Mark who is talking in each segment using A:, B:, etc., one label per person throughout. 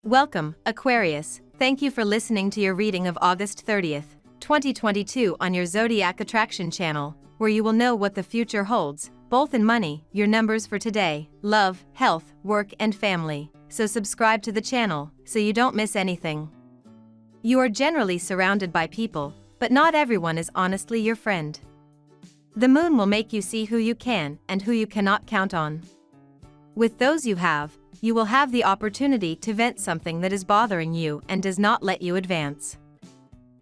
A: Welcome, Aquarius. Thank you for listening to your reading of August 30th, 2022 on your Zodiac Attraction channel, where you will know what the future holds, both in money, your numbers for today, love, health, work and family. So subscribe to the channel, so you don't miss anything. You are generally surrounded by people, but not everyone is honestly your friend. The moon will make you see who you can and who you cannot count on. With those you have, you will have the opportunity to vent something that is bothering you and does not let you advance.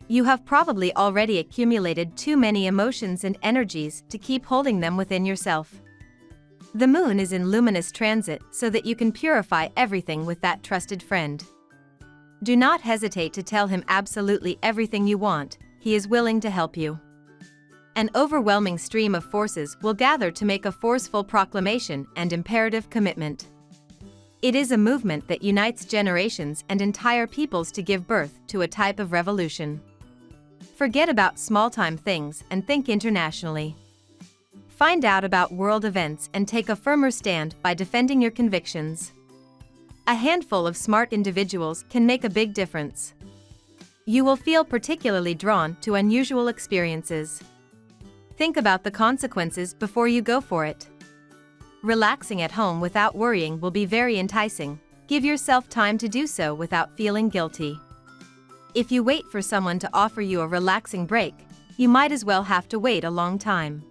A: You have probably already accumulated too many emotions and energies to keep holding them within yourself. The moon is in luminous transit so that you can purify everything with that trusted friend. Do not hesitate to tell him absolutely everything you want, he is willing to help you. An overwhelming stream of forces will gather to make a forceful proclamation and imperative commitment. It is a movement that unites generations and entire peoples to give birth to a type of revolution. Forget about small-time things and think internationally. Find out about world events and take a firmer stand by defending your convictions. A handful of smart individuals can make a big difference. You will feel particularly drawn to unusual experiences. Think about the consequences before you go for it. Relaxing at home without worrying will be very enticing. Give yourself time to do so without feeling guilty. If you wait for someone to offer you a relaxing break, you might as well have to wait a long time.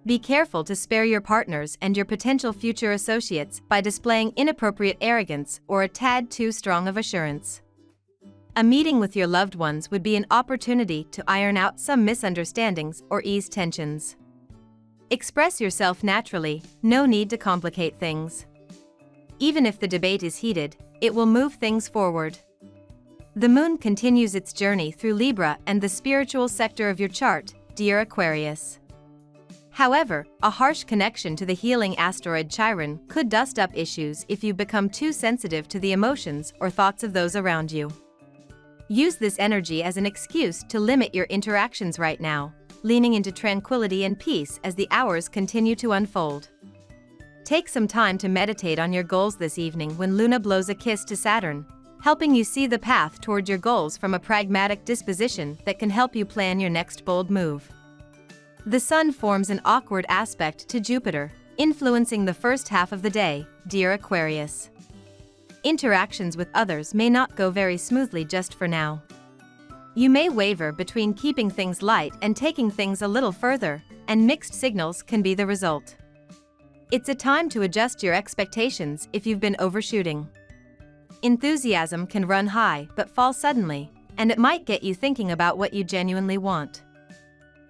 A: Be careful to spare your partners and your potential future associates by displaying inappropriate arrogance or a tad too strong of assurance. A meeting with your loved ones would be an opportunity to iron out some misunderstandings or ease tensions. Express yourself naturally, no need to complicate things. Even if the debate is heated, it will move things forward. The moon continues its journey through Libra and the spiritual sector of your chart, dear Aquarius. However, a harsh connection to the healing asteroid Chiron could dust up issues if you become too sensitive to the emotions or thoughts of those around you. Use this energy as an excuse to limit your interactions right now, leaning into tranquility and peace as the hours continue to unfold. Take some time to meditate on your goals this evening when Luna blows a kiss to Saturn, helping you see the path toward your goals from a pragmatic disposition that can help you plan your next bold move. The Sun forms an awkward aspect to Jupiter, influencing the first half of the day, dear Aquarius. Interactions with others may not go very smoothly just for now. You may waver between keeping things light and taking things a little further, and mixed signals can be the result. It's a time to adjust your expectations if you've been overshooting. Enthusiasm can run high but fall suddenly, and it might get you thinking about what you genuinely want.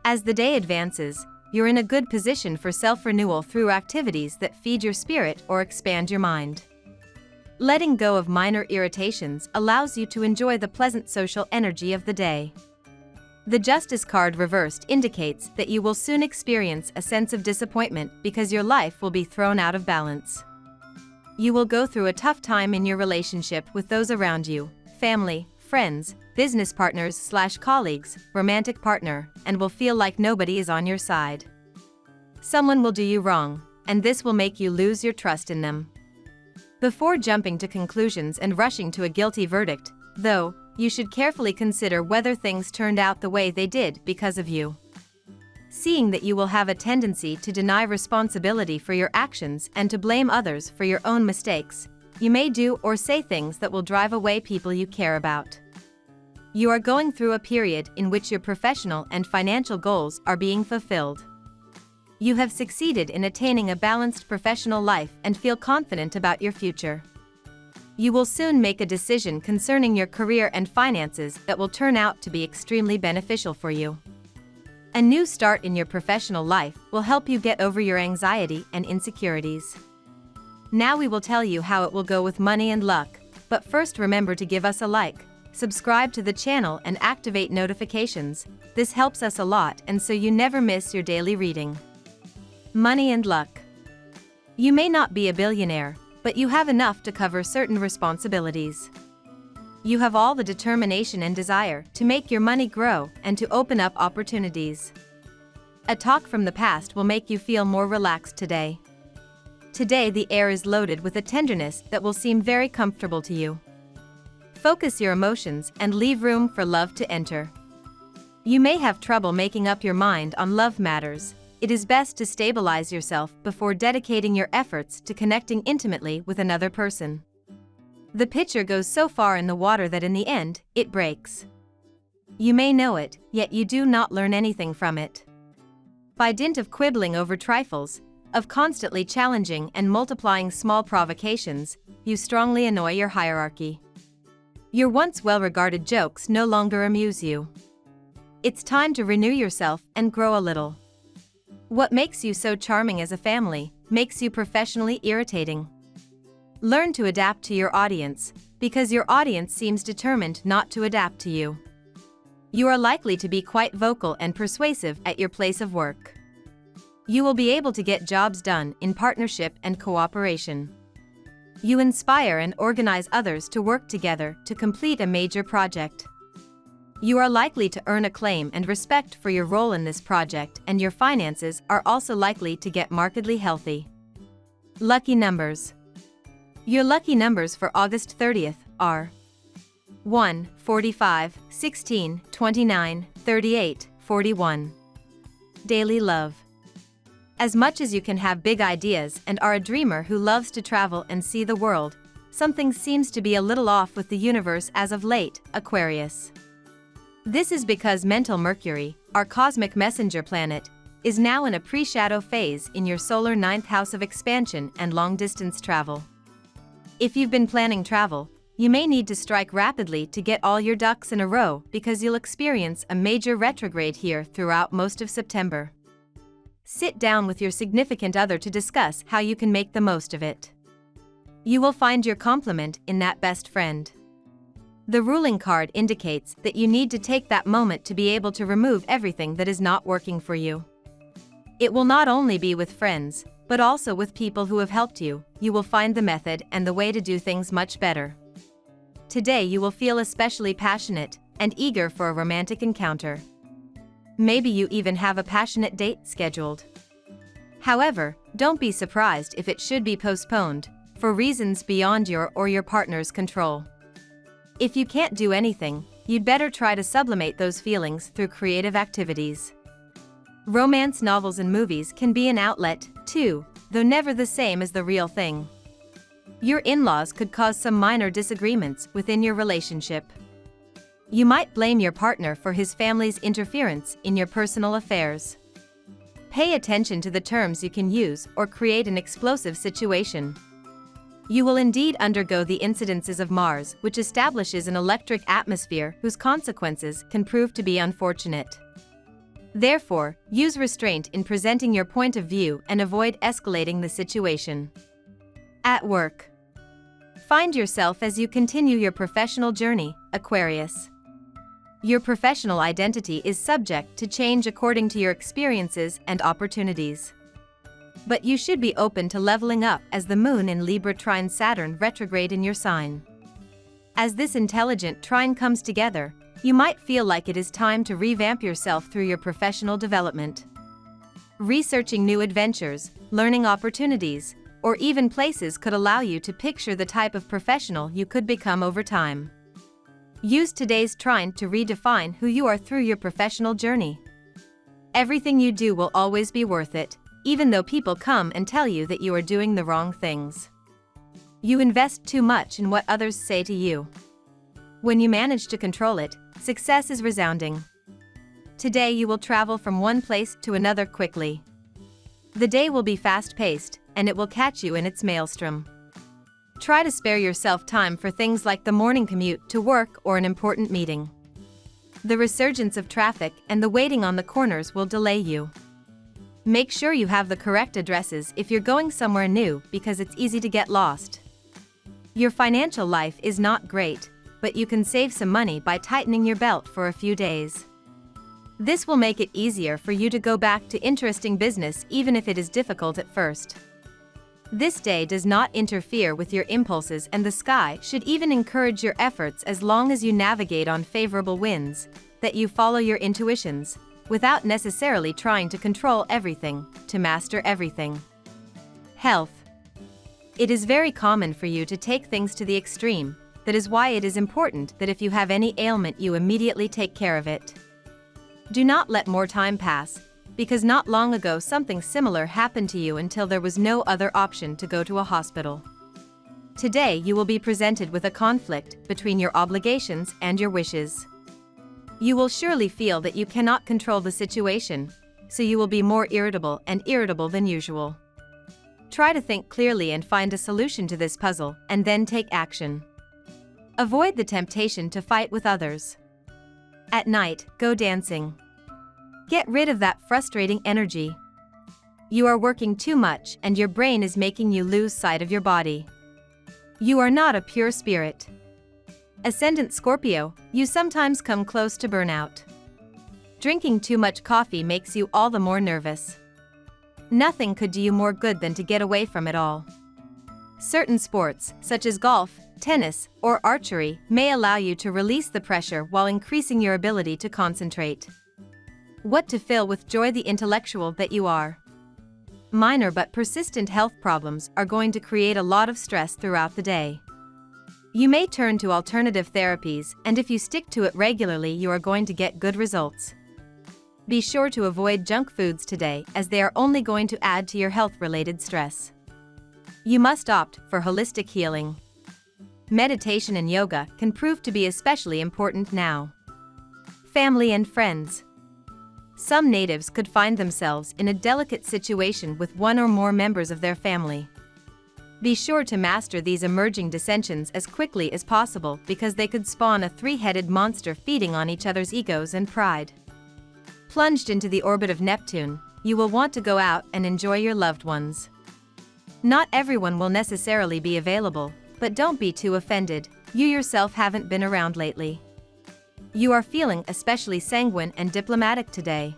A: As the day advances, you're in a good position for self-renewal through activities that feed your spirit or expand your mind. Letting go of minor irritations allows you to enjoy the pleasant social energy of the day. The Justice card reversed indicates that you will soon experience a sense of disappointment because your life will be thrown out of balance. You will go through a tough time in your relationship with those around you, family, friends, business partners/colleagues, romantic partner, and will feel like nobody is on your side. Someone will do you wrong, and this will make you lose your trust in them. Before jumping to conclusions and rushing to a guilty verdict, though, you should carefully consider whether things turned out the way they did because of you. Seeing that you will have a tendency to deny responsibility for your actions and to blame others for your own mistakes, you may do or say things that will drive away people you care about. You are going through a period in which your professional and financial goals are being fulfilled. You have succeeded in attaining a balanced professional life and feel confident about your future. You will soon make a decision concerning your career and finances that will turn out to be extremely beneficial for you. A new start in your professional life will help you get over your anxiety and insecurities. Now we will tell you how it will go with money and luck, but first remember to give us a like, subscribe to the channel and activate notifications. This helps us a lot and so you never miss your daily reading. Money and luck. You may not be a billionaire, but you have enough to cover certain responsibilities. You have all the determination and desire to make your money grow and to open up opportunities. A talk from the past will make you feel more relaxed today. Today the air is loaded with a tenderness that will seem very comfortable to you. Focus your emotions and leave room for love to enter. You may have trouble making up your mind on love matters. It is best to stabilize yourself before dedicating your efforts to connecting intimately with another person. The pitcher goes so far in the water that in the end, it breaks. You may know it, yet you do not learn anything from it. By dint of quibbling over trifles, of constantly challenging and multiplying small provocations, you strongly annoy your hierarchy. Your once well-regarded jokes no longer amuse you. It's time to renew yourself and grow a little. What makes you so charming as a family makes you professionally irritating. Learn to adapt to your audience, because your audience seems determined not to adapt to you. You are likely to be quite vocal and persuasive at your place of work. You will be able to get jobs done in partnership and cooperation. You inspire and organize others to work together to complete a major project. You are likely to earn acclaim and respect for your role in this project, and your finances are also likely to get markedly healthy. Lucky numbers. Your lucky numbers for August 30th are 1, 45, 16, 29, 38, 41. Daily love. As much as you can have big ideas and are a dreamer who loves to travel and see the world, something seems to be a little off with the universe as of late, Aquarius. This is because mental Mercury, our cosmic messenger planet, is now in a pre-shadow phase in your solar 9th house of expansion and long-distance travel. If you've been planning travel, you may need to strike rapidly to get all your ducks in a row because you'll experience a major retrograde here throughout most of September. Sit down with your significant other to discuss how you can make the most of it. You will find your complement in that best friend. The ruling card indicates that you need to take that moment to be able to remove everything that is not working for you. It will not only be with friends, but also with people who have helped you. You will find the method and the way to do things much better. Today you will feel especially passionate and eager for a romantic encounter. Maybe you even have a passionate date scheduled. However, don't be surprised if it should be postponed, for reasons beyond your or your partner's control. If you can't do anything, you'd better try to sublimate those feelings through creative activities. Romance novels and movies can be an outlet, too, though never the same as the real thing. Your in-laws could cause some minor disagreements within your relationship. You might blame your partner for his family's interference in your personal affairs. Pay attention to the terms you can use or create an explosive situation. You will indeed undergo the incidences of Mars, which establishes an electric atmosphere whose consequences can prove to be unfortunate. Therefore, use restraint in presenting your point of view and avoid escalating the situation. At work. Find yourself as you continue your professional journey, Aquarius. Your professional identity is subject to change according to your experiences and opportunities. But you should be open to leveling up as the moon in Libra trines Saturn retrograde in your sign. As this intelligent trine comes together, you might feel like it is time to revamp yourself through your professional development. Researching new adventures, learning opportunities, or even places could allow you to picture the type of professional you could become over time. Use today's trine to redefine who you are through your professional journey. Everything you do will always be worth it, even though people come and tell you that you are doing the wrong things. You invest too much in what others say to you. When you manage to control it, success is resounding. Today you will travel from one place to another quickly. The day will be fast-paced, and it will catch you in its maelstrom. Try to spare yourself time for things like the morning commute to work or an important meeting. The resurgence of traffic and the waiting on the corners will delay you. Make sure you have the correct addresses if you're going somewhere new, because it's easy to get lost. Your financial life is not great, but you can save some money by tightening your belt for a few days. This will make it easier for you to go back to interesting business even if it is difficult at first. This day does not interfere with your impulses, and the sky should even encourage your efforts as long as you navigate on favorable winds, that you follow your intuitions, without necessarily trying to control everything, to master everything. Health. It is very common for you to take things to the extreme, That is why it is important that if you have any ailment you immediately take care of it. Do not let more time pass, because not long ago something similar happened to you until there was no other option to go to a hospital. Today you will be presented with a conflict between your obligations and your wishes. You will surely feel that you cannot control the situation, so you will be more irritable than usual. Try to think clearly and find a solution to this puzzle, and then take action. Avoid the temptation to fight with others. At night, go dancing. Get rid of that frustrating energy. You are working too much and your brain is making you lose sight of your body. You are not a pure spirit. Ascendant Scorpio, you sometimes come close to burnout. Drinking too much coffee makes you all the more nervous. Nothing could do you more good than to get away from it all. Certain sports, such as golf, tennis, or archery, may allow you to release the pressure while increasing your ability to concentrate. What to fill with joy the intellectual that you are. Minor but persistent health problems are going to create a lot of stress throughout the day. You may turn to alternative therapies, and if you stick to it regularly you are going to get good results. Be sure to avoid junk foods today, as they are only going to add to your health-related stress. You must opt for holistic healing. Meditation and yoga can prove to be especially important now. Family and friends. Some natives could find themselves in a delicate situation with one or more members of their family. Be sure to master these emerging dissensions as quickly as possible, because they could spawn a three-headed monster feeding on each other's egos and pride. Plunged into the orbit of Neptune, you will want to go out and enjoy your loved ones. Not everyone will necessarily be available, but don't be too offended, you yourself haven't been around lately. You are feeling especially sanguine and diplomatic today.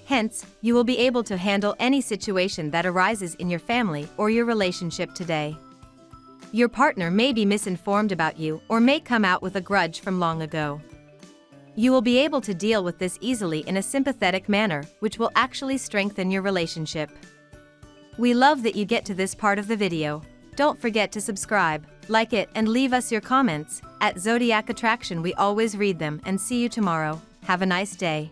A: Hence, you will be able to handle any situation that arises in your family or your relationship today. Your partner may be misinformed about you or may come out with a grudge from long ago. You will be able to deal with this easily in a sympathetic manner, which will actually strengthen your relationship. We love that you get to this part of the video. Don't forget to subscribe, like it, and leave us your comments. At Zodiac Attraction we always read them, and see you tomorrow. Have a nice day.